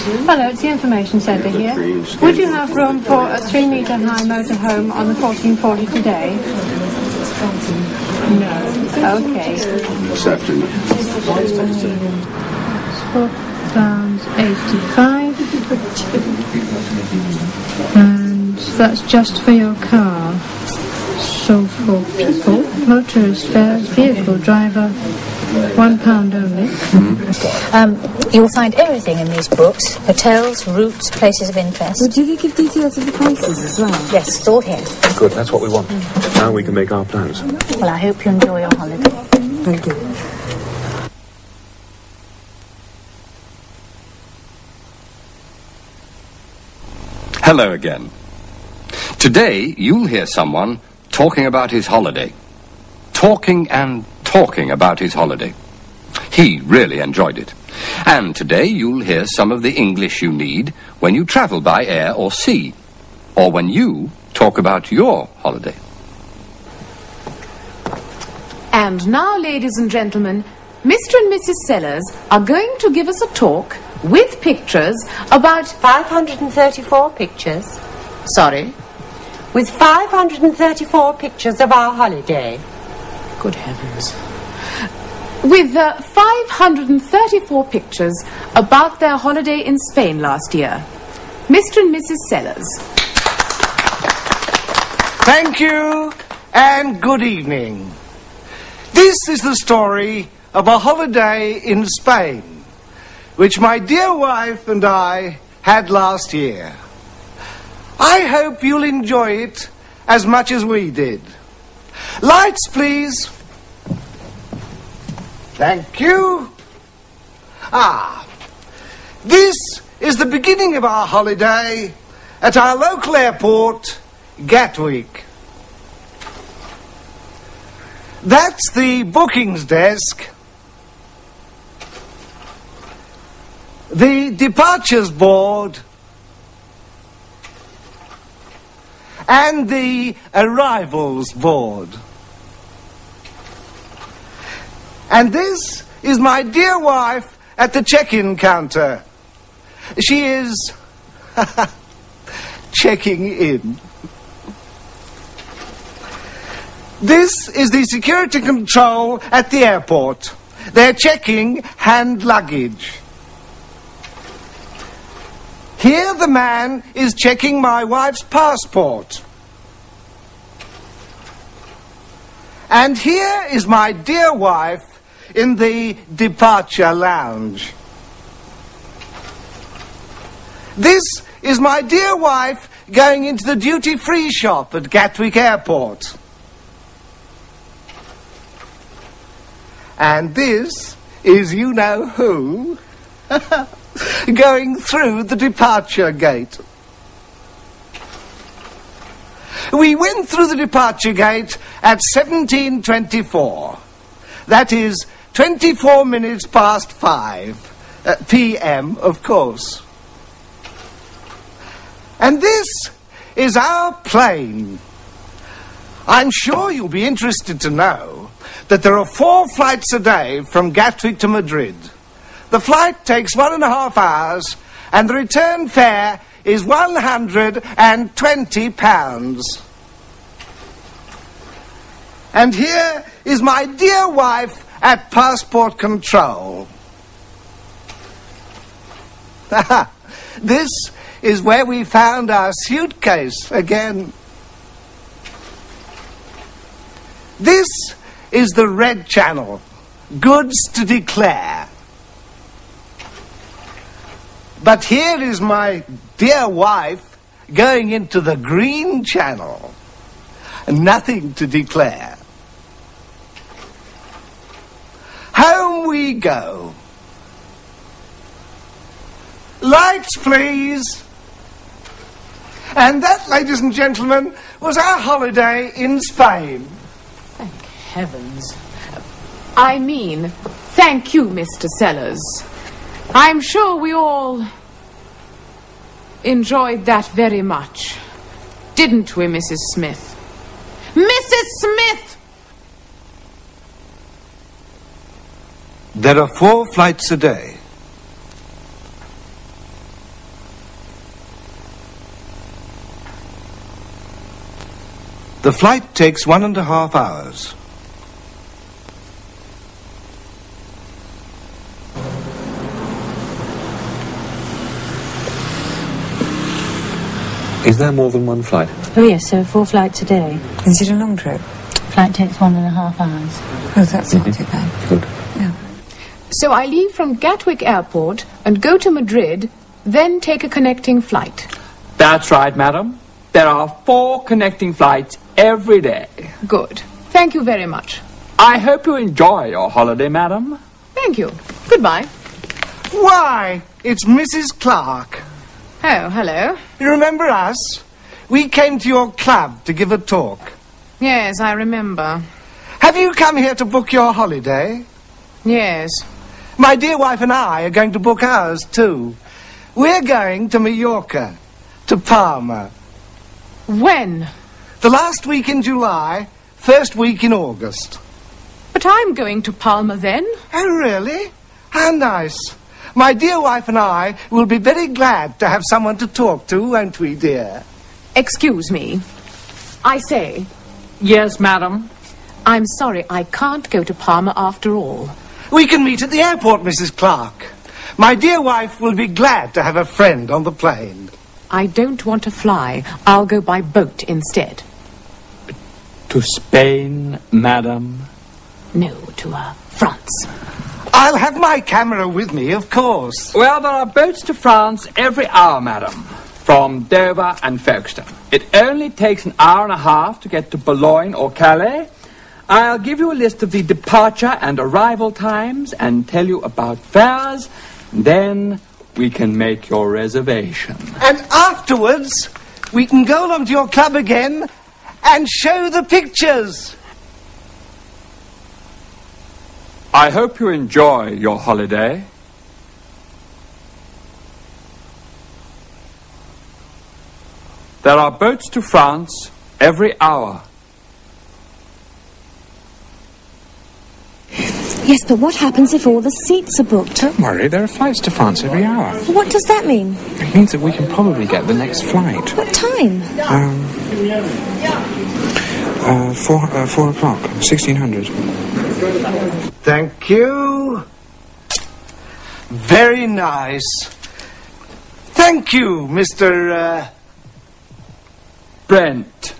Hello, it's the information centre here. Would you have room for a 3-metre high motorhome on the 1440 today? No. Okay. This afternoon. £4.85. And that's just for your car. So for people, motorist fares, vehicle driver, £1 only. You will find everything in these books. Hotels, routes, places of interest. Well, do they give details of the prices as well? Yes, it's all here. Good, that's what we want. Now we can make our plans. Well, I hope you enjoy your holiday. Thank you. Hello again. Today, you'll hear someone talking about his holiday. Talking and talking about his holiday. He really enjoyed it. And today, you'll hear some of the English you need when you travel by air or sea, or when you talk about your holiday. And now, ladies and gentlemen, Mr. and Mrs. Sellers are going to give us a talk with pictures about 534 pictures. Sorry? With 534 pictures of our holiday. Good heavens. With 534 pictures about their holiday in Spain last year. Mr. and Mrs. Sellers. Thank you, and good evening. This is the story of a holiday in Spain, which my dear wife and I had last year. I hope you'll enjoy it as much as we did. Lights, please. Thank you. This is the beginning of our holiday at our local airport, Gatwick. That's the bookings desk. The departures board. And the arrivals board. And this is my dear wife at the check-in counter. She is checking in. This is the security control at the airport. They're checking hand luggage. Here the man is checking my wife's passport. And here is my dear wife in the departure lounge. This is my dear wife going into the duty-free shop at Gatwick Airport. And this is you-know-who going through the departure gate. We went through the departure gate at 17:24. That is 24 minutes past 5 p.m., of course. And this is our plane. I'm sure you'll be interested to know that there are 4 flights a day from Gatwick to Madrid. The flight takes 1.5 hours, and the return fare is £120. And here is my dear wife at passport control. This is where we found our suitcase again. This is the red channel, goods to declare. But here is my dear wife going into the green channel, nothing to declare. Home we go. Lights, please. And that, ladies and gentlemen, was our holiday in Spain. Thank heavens. I mean, thank you, Mr. Sellers. I'm sure we all enjoyed that very much. Didn't we, Mrs. Smith? Mrs. Smith! There are 4 flights a day. The flight takes 1.5 hours. Is there more than one flight? Oh yes, there are 4 flights a day. Is it a long trip? Flight takes 1.5 hours. Oh, that's not too bad. Good. Yeah. So I leave from Gatwick Airport and go to Madrid, then take a connecting flight. That's right, madam. There are 4 connecting flights every day. Good. Thank you very much. I hope you enjoy your holiday, madam. Thank you. Goodbye. Why, it's Mrs. Clark. Oh, hello. You remember us? We came to your club to give a talk. Yes, I remember. Have you come here to book your holiday? Yes. My dear wife and I are going to book ours too. We're going to Mallorca, to Palma. When? The last week in July, first week in August. But I'm going to Palma then. Oh, really? How nice. My dear wife and I will be very glad to have someone to talk to, won't we, dear? Excuse me. I say, Yes, madam. I'm sorry I can't go to Palma after all. We can meet at the airport, Mrs. Clark. My dear wife will be glad to have a friend on the plane. I don't want to fly. I'll go by boat instead. To Spain, madam. No, to France. I'll have my camera with me, of course. Well, there are boats to France every hour, madam. From Dover and Folkestone. It only takes an hour and a half to get to Boulogne or Calais. I'll give you a list of the departure and arrival times and tell you about fares. Then we can make your reservation. And afterwards, we can go along to your club again and show the pictures. I hope you enjoy your holiday. There are boats to France every hour. Yes, but what happens if all the seats are booked? Don't worry, there are flights to France every hour. What does that mean? It means that we can probably get the next flight. What time? 4 o'clock, 1600. Thank you. Very nice. Thank you, Mr. Brent.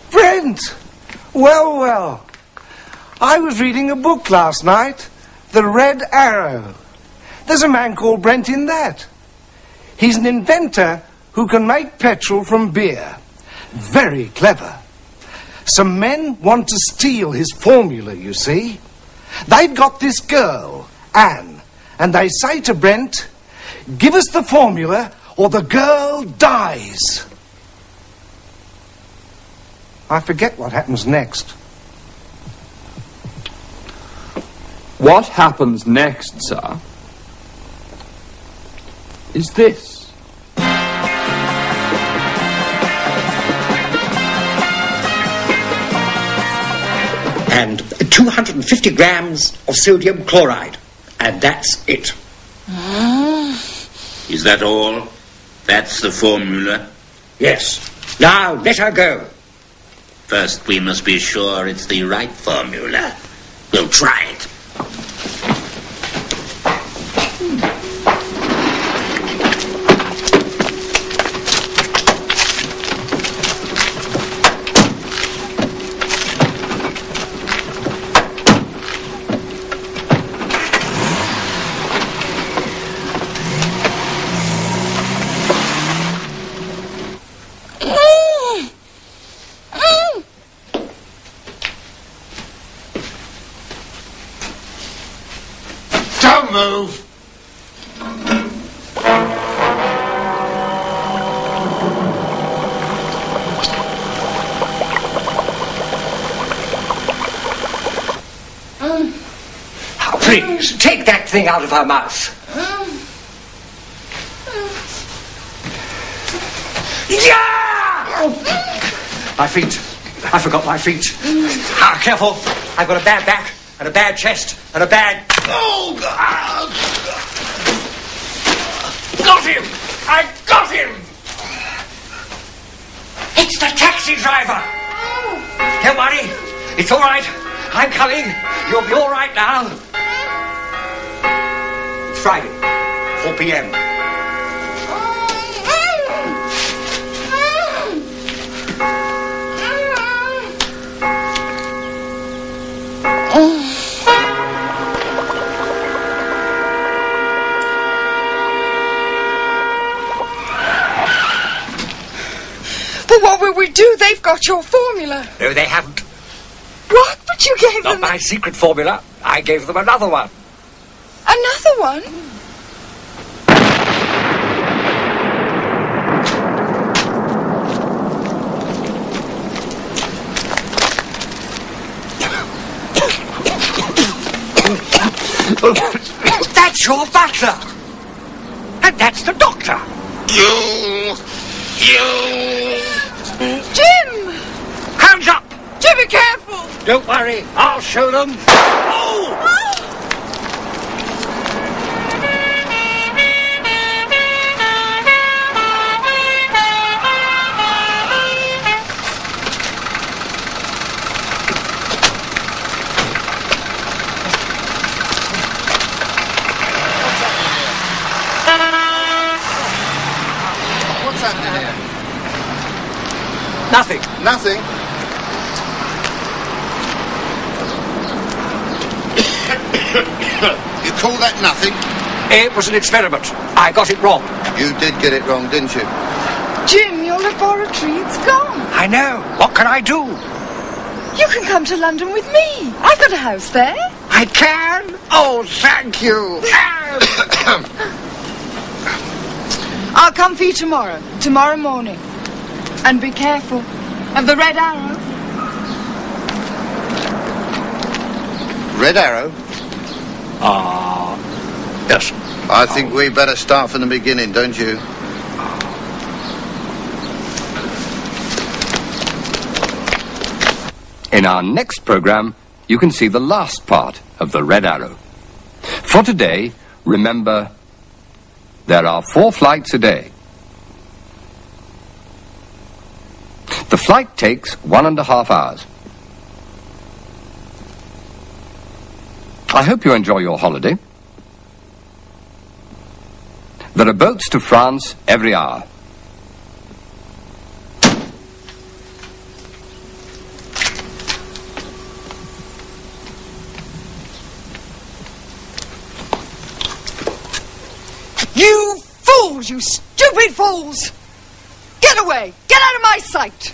Brent! Well, well. I was reading a book last night, The Red Arrow. There's a man called Brent in that. He's an inventor who can make petrol from beer. Very clever. Some men want to steal his formula, you see. They've got this girl, Anne, and they say to Brent, "Give us the formula or the girl dies." I forget what happens next. What happens next, sir, is this. And 250 grams of sodium chloride. And that's it. Is that all? That's the formula? Yes. Now, let her go. First, we must be sure it's the right formula. We'll try it. Don't move! Oh, please, take that thing out of her mouth. Yeah! My feet. I forgot my feet. Ah, careful. I've got a bad back and a bad chest and a bad... Oh, God! Got him! I got him! It's the taxi driver! Don't worry. It's all right. I'm coming. You'll be all right now. It's Friday, 4 p.m. But what will we do? They've got your formula. No, they haven't. What? But you gave Not them... my secret formula. I gave them another one. Another one? That's your butler. And that's the doctor. You. Jim! Hands up. Jim, be careful. Don't worry. I'll show them. Oh! What's happening here? Nothing. Nothing? You call that nothing? It was an experiment. I got it wrong. You did get it wrong, didn't you? Jim, your laboratory, it's gone. I know. What can I do? You can come to London with me. I've got a house there. I can? Oh, thank you. I'll come for you tomorrow morning. And be careful of the Red Arrow. Red Arrow? Yes. I think we better start from the beginning, don't you? In our next program, you can see the last part of the Red Arrow. For today, remember, there are 4 flights a day. The flight takes 1.5 hours. I hope you enjoy your holiday. There are boats to France every hour. You fools! You stupid fools! Get away! Get out of my sight!